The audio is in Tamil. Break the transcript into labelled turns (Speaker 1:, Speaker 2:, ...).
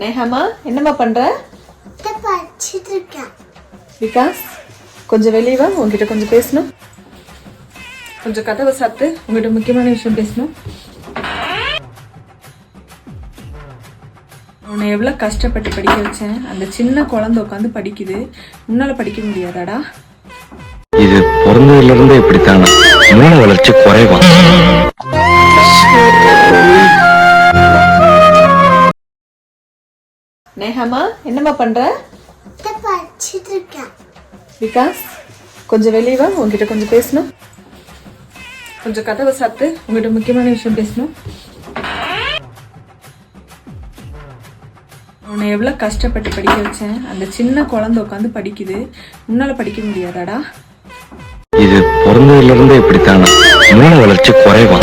Speaker 1: நேஹாமா என்னம்மா பண்ற?
Speaker 2: படிச்சிட்டு இருக்கேன்.
Speaker 1: விகாஸ் கொஞ்சம் வெளியே வா, உங்ககிட்ட கொஞ்சம் பேசணும். கொஞ்சம் கதவை சாத்து, உங்ககிட்ட முக்கியமான விஷயம் பேசணும். உன்னை எவ்வளோ கஷ்டப்பட்டு படிக்க வச்சேன். அந்த சின்ன குழந்தை உட்காந்து படிக்குது, உன்னால படிக்க முடியாதாடா?
Speaker 3: இது பிறந்ததுல இருந்து இப்படித்தானா? மூளை வளர்ச்சி குறைவா?
Speaker 1: நேஹாமா என்னம்மா பண்ற?
Speaker 2: படிச்சிட்டு இருக்கேன்.
Speaker 1: விகாஸ் கொஞ்சம் வெளியே வா, உங்ககிட்ட கொஞ்சம் பேசணும். கொஞ்சம் கதவை சாத்து, உங்ககிட்ட முக்கியமான விஷயம் பேசணும். உன்னை எவ்வளோ கஷ்டப்பட்டு படிக்க வச்சேன். அந்த சின்ன குழந்தை உட்காந்து படிக்குது, உன்னால படிக்க முடியாதாடா?
Speaker 3: இது பிறந்ததுல இருந்து இப்படித்தானா? மூளை வளர்ச்சி குறைவா?